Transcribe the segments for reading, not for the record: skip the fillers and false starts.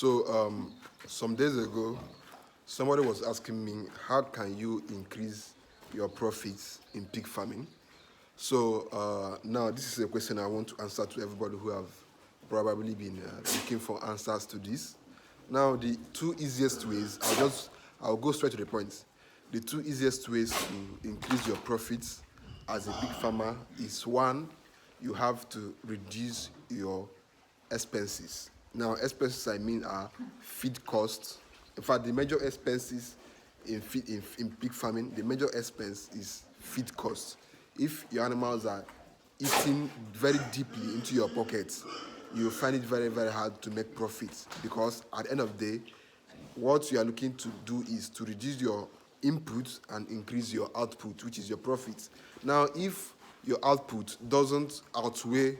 Some days ago, somebody was asking me, how can you increase your profits in pig farming? Now this is a question I want to answer to everybody who have probably been looking for answers to this. Now, the two easiest ways, I'll go straight to the point. The two easiest ways to increase your profits as a pig farmer is one, you have to reduce your expenses. Now, expenses I mean are feed costs. In fact, the major expenses in pig farming, the major expense is feed costs. If your animals are eating very deeply into your pockets, you find it very, very hard to make profits, because at the end of the day, what you are looking to do is to reduce your input and increase your output, which is your profits. Now, if your output doesn't outweigh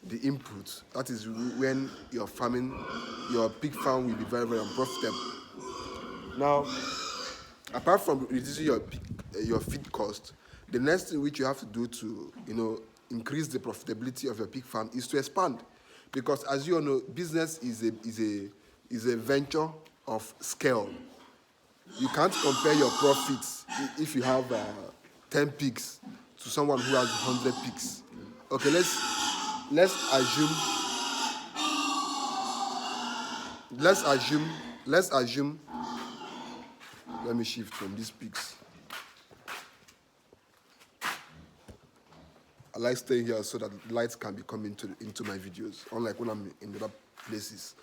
the input, that is when your pig farm will be very, very unprofitable. Now, apart from reducing your feed cost, the next thing which you have to do to increase the profitability of your pig farm is to expand, because as you all know, business is a venture of scale. You can't compare your profits if you have 10 pigs to someone who has 100 pigs. Okay, let's assume. Let me shift from these pigs. I like staying here so that lights can be coming into my videos, unlike when I'm in other places.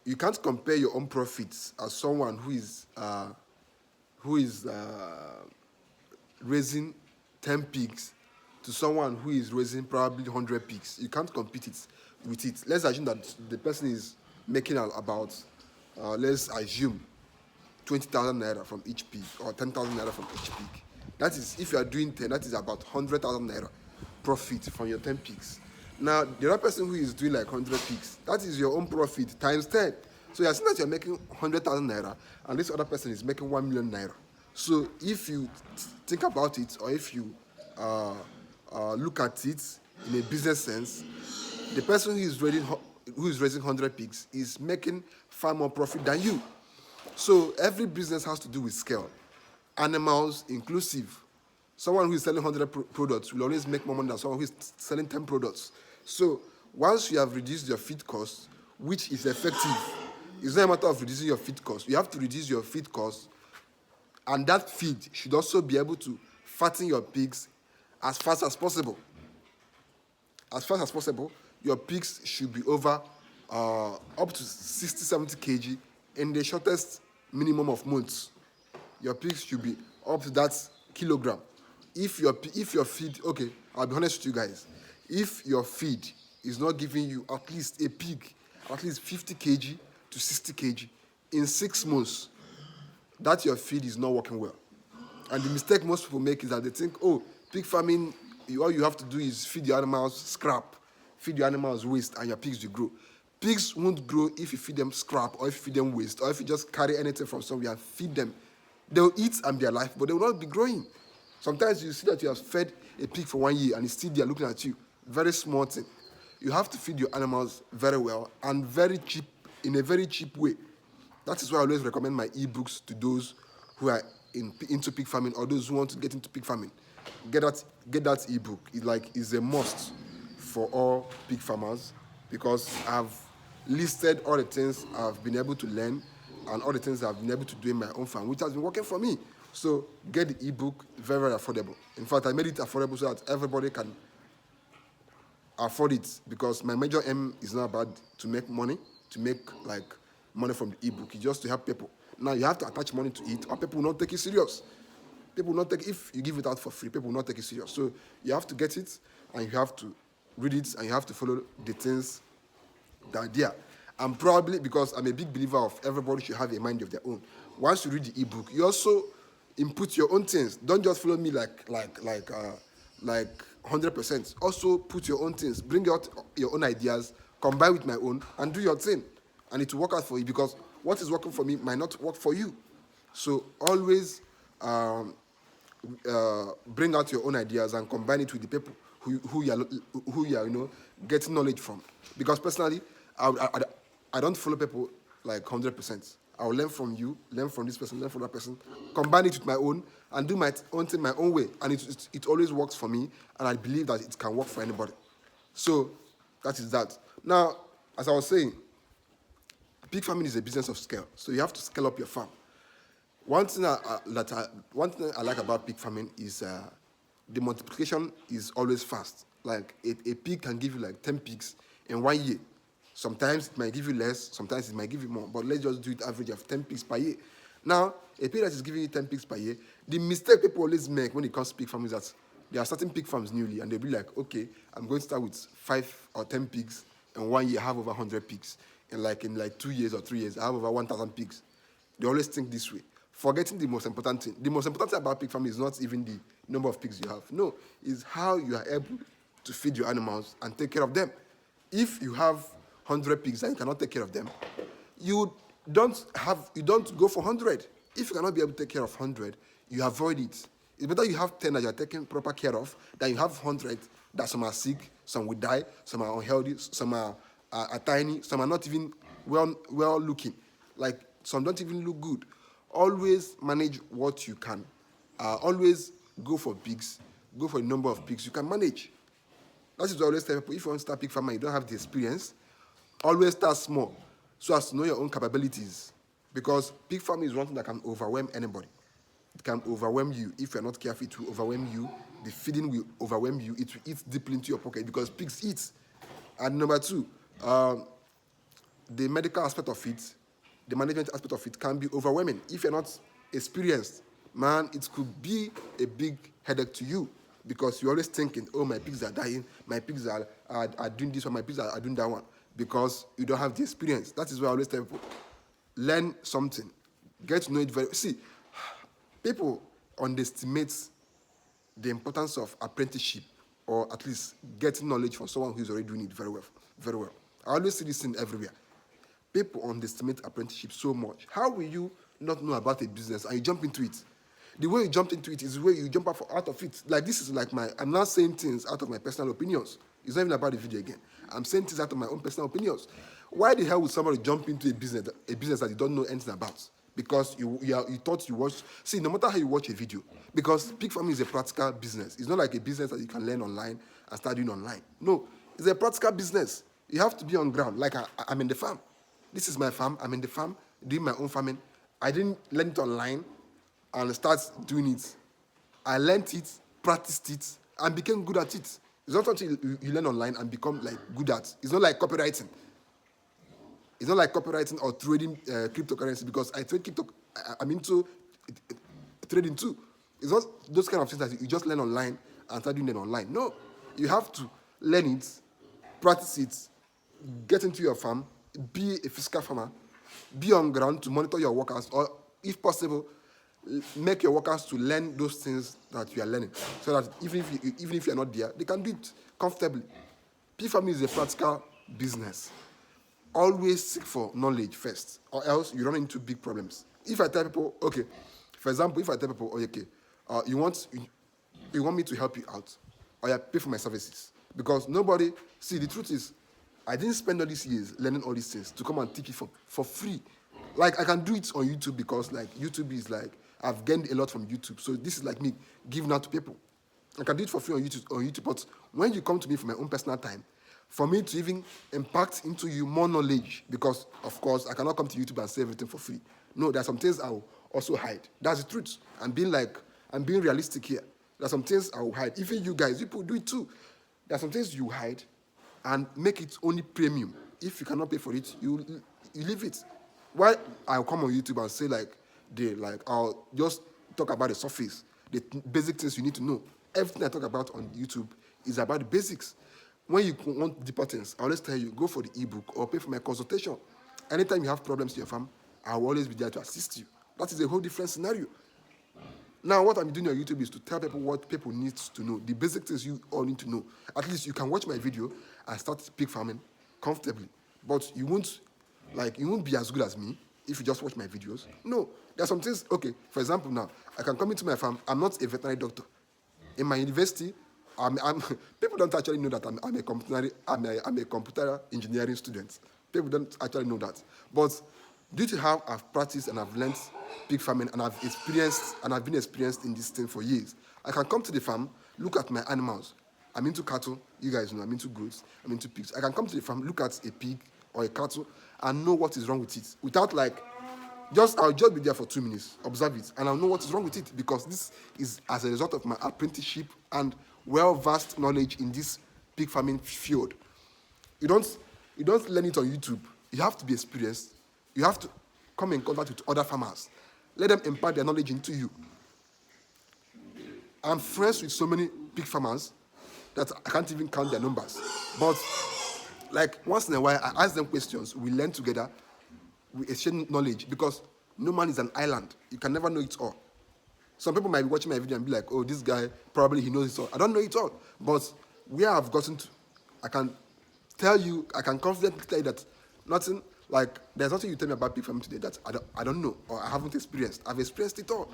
You can't compare your own profits as someone who is raising 10 pigs to someone who is raising probably 100 pigs. You can't compete with it. Let's assume that the person is making about, let's assume, 20,000 naira from each pig, or 10,000 naira from each pig. That is, if you are doing 10, that is about 100,000 naira profit from your 10 pigs. Now, the other person who is doing like 100 pigs, that is your own profit times 10. So you are seeing that you're making 100,000 naira, and this other person is making 1 million naira. So if you think about it, or if you look at it in a business sense, the person who is raising 100 pigs is making far more profit than you. So every business has to do with scale. Animals inclusive. Someone who is selling 100 products will always make more money than someone who is selling 10 products. So once you have reduced your feed costs, which is effective, it's not a matter of reducing your feed costs. You have to reduce your feed costs, and that feed should also be able to fatten your pigs as fast as possible. As fast as possible, your pigs should be over up to 60, 70 kg in the shortest minimum of months. Your pigs should be up to that kilogram. If your feed, okay, I'll be honest with you guys, if your feed is not giving you at least a pig, at least 50 kg to 60 kg in 6 months, that your feed is not working well. And the mistake most people make is that they think, oh, pig farming, all you have to do is feed your animals scrap, feed your animals waste, and your pigs will grow. Pigs won't grow if you feed them scrap, or if you feed them waste, or if you just carry anything from somewhere and feed them. They'll eat and be alive, but they will not be growing. Sometimes you see that you have fed a pig for 1 year and it's still there looking at you. Very small thing. You have to feed your animals very well and very cheap, in a very cheap way. That is why I always recommend my ebooks to those who are into pig farming, or those who want to get into pig farming. Get that ebook. It's a must for all pig farmers, because I've listed all the things I've been able to learn and all the things I've been able to do in my own farm, which has been working for me. So get the ebook, very, very affordable. In fact, I made it affordable so that everybody can afford it, because my major aim is not about to make money, money from the ebook. It's just to help people. Now you have to attach money to it, or people will not take it serious. People will not take, if you give it out for free, people will not take it serious. So you have to get it, and you have to read it, and you have to follow the things that are there. And probably, because I'm a big believer of everybody should have a mind of their own. Once you read the ebook, you also input your own things. Don't just follow me like 100%. Also put your own things. Bring out your own ideas, combine with my own, and do your thing. And it will work out for you, because what is working for me might not work for you. So always bring out your own ideas and combine it with the people who you are getting knowledge from. Because personally, I don't follow people like 100%. I'll learn from you, learn from this person, learn from that person, combine it with my own, and do my own thing my own way. And it always works for me, and I believe that it can work for anybody. So that is that. Now, as I was saying, pig farming is a business of scale. So you have to scale up your farm. One thing I like about pig farming is the multiplication is always fast. Like a pig can give you like 10 pigs in 1 year. Sometimes it might give you less, sometimes it might give you more. But let's just do it average of 10 pigs per year. Now, a pig that is giving you 10 pigs per year, the mistake people always make when it comes to pig farming is that they are starting pig farms newly and they'll be like, okay, I'm going to start with 5 or 10 pigs, and 1 year I have over 100 pigs. And in 2 years or 3 years, I have over 1,000 pigs. They always think this way, forgetting the most important thing. The most important thing about pig farming is not even the number of pigs you have. No, it's how you are able to feed your animals and take care of them. If you have 100 pigs and you cannot take care of them, you don't go for 100. If you cannot be able to take care of 100, you avoid it. It's better you have 10 that you are taking proper care of than you have 100 that some are sick, some will die, some are unhealthy, some are tiny, some are not even well looking. Like some don't even look good. Always manage what you can. Always go for pigs. Go for a number of pigs you can manage. That is what I always tell people. If you want to start pig farming, you don't have the experience, always start small so as to know your own capabilities. Because pig farming is one thing that can overwhelm anybody. It can overwhelm you. If you're not careful, it will overwhelm you. The feeding will overwhelm you. It will eat deeply into your pocket because pigs eat. And number two, the medical aspect of it, the management aspect of it can be overwhelming. If you're not experienced, man, it could be a big headache to you because you're always thinking, oh, my pigs are dying, my pigs are doing this one, my pigs are doing that one, because you don't have the experience. That is why I always tell people, learn something. Get to know it very... See, people underestimate the importance of apprenticeship, or at least getting knowledge from someone who's already doing it very well. Very well. I always see this thing everywhere. People underestimate apprenticeship so much. How will you not know about a business and you jump into it? The way you jumped into it is the way you jump out of it. Like this is like I'm not saying things out of my personal opinions. It's not even about the video again. I'm saying things out of my own personal opinions. Why the hell would somebody jump into a business that you don't know anything about? Because you thought you watched... See, no matter how you watch a video, because pig farming is a practical business. It's not like a business that you can learn online and start doing online. No, it's a practical business. You have to be on ground. Like I'm in the farm. This is my farm. I'm in the farm doing my own farming. I didn't learn it online and start doing it. I learned it, practiced it, and became good at it. It's not something you learn online and become like good at. It's not like copywriting. It's not like copywriting or trading cryptocurrency, because I trade crypto. I'm into trading too. It's not those kind of things that you just learn online and start doing them online. No, you have to learn it, practice it, get into your farm, be a physical farmer, be on ground to monitor your workers, or if possible, make your workers to learn those things that you are learning, so that even if you're not there, they can do it comfortably. Pig farming is a practical business. Always seek for knowledge first, or else you run into big problems. If I tell people, okay, for example, you want me to help you out, or you pay for my services, because nobody... See, the truth is, I didn't spend all these years learning all these things to come and teach it for free. Like, I can do it on YouTube because, like, YouTube is like, I've gained a lot from YouTube. So this is like me giving out to people. I can do it for free on YouTube. But when you come to me for my own personal time, for me to even impact into you more knowledge, because, of course, I cannot come to YouTube and say everything for free. No, there are some things I will also hide. That's the truth. I'm being realistic here. There are some things I will hide. Even you guys, people do it too. There are some things you hide and make it only premium. If you cannot pay for it, you leave it. Why I'll come on YouTube and say I'll just talk about the surface, the basic things you need to know. Everything I talk about on YouTube is about the basics. When you want deeper things, I always tell you, go for the ebook or pay for my consultation. Anytime you have problems in your farm, I will always be there to assist you. That is a whole different scenario. Now, what I'm doing on YouTube is to tell people what people need to know, the basic things you all need to know. At least you can watch my video and start pig farming comfortably. But you won't be as good as me if you just watch my videos. No, there are some things. Okay, for example, now I can come into my farm. I'm not a veterinary doctor. In my university, people don't actually know that I'm a computer engineering student. People don't actually know that. But due to how I've practiced and I've learned pig farming and I've been experienced in this thing for years, I can come to the farm, look at my animals. I'm into cattle, you guys know, I'm into goats, I'm into pigs. I can come to the farm, look at a pig or a cattle, and know what is wrong with it without like I'll just be there for 2 minutes, observe it, and I'll know what is wrong with it because this is as a result of my apprenticeship and well-versed knowledge in this pig farming field. You don't learn it on YouTube. You have to be experienced. You have to come in contact with other farmers. Let them impart their knowledge into you. I'm friends with so many pig farmers that I can't even count their numbers. But like once in a while, I ask them questions. We learn together. We exchange knowledge because no man is an island. You can never know it all. Some people might be watching my video and be like, oh, this guy, probably he knows it all. I don't know it all. But where I've gotten to, I can confidently tell you that there's nothing you tell me about pig farming today that I don't know or I haven't experienced. I've experienced it all.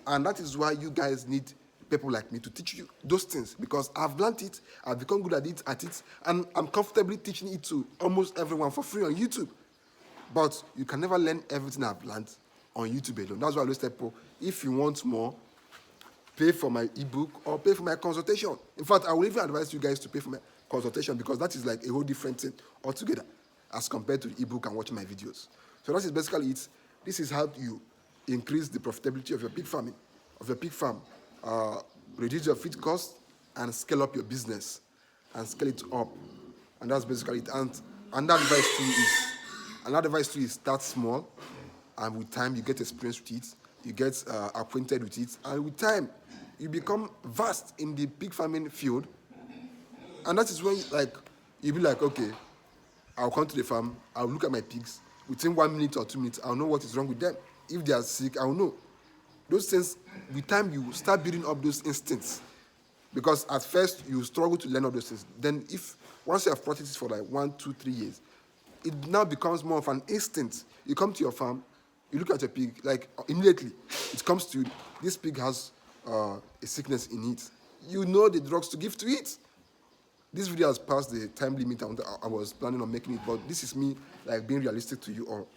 And that is why you guys need people like me to teach you those things because I've learned it, I've become good at it, and I'm comfortably teaching it to almost everyone for free on YouTube. But you can never learn everything I've learned on YouTube alone. That's why I always tell people, if you want more, pay for my ebook or pay for my consultation. In fact, I will even advise you guys to pay for my consultation because that is like a whole different thing altogether as compared to the ebook and watching my videos. So that is basically it. This is how you increase the profitability of your pig farming, reduce your feed cost, and scale up your business and scale it up. And that's basically it. And another advice to you is start small, and with time you get experience with it, you get acquainted with it, and with time you become vast in the pig farming field. And that is when you'll be like, okay, I'll come to the farm, I'll look at my pigs. Within 1 minute or 2 minutes, I'll know what is wrong with them. If they are sick, I'll know. Those things, with time, you start building up those instincts. Because at first, you struggle to learn all those things. Then once you have practiced for like 1, 2, 3 years, it now becomes more of an instinct. You come to your farm, you look at your pig, like immediately, it comes to you, this pig has a sickness in it. You know the drugs to give to it. This video has passed the time limit I was planning on making it, but this is me being realistic to you all.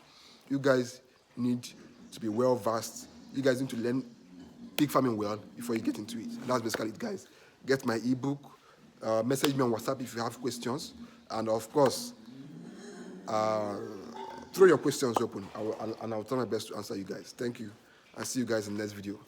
You guys need to be well versed. You guys need to learn pig farming well before you get into it. And that's basically it, guys. Get my ebook, message me on WhatsApp if you have questions, and of course, throw your questions open, and I'll try my best to answer you guys. Thank you, and see you guys in the next video.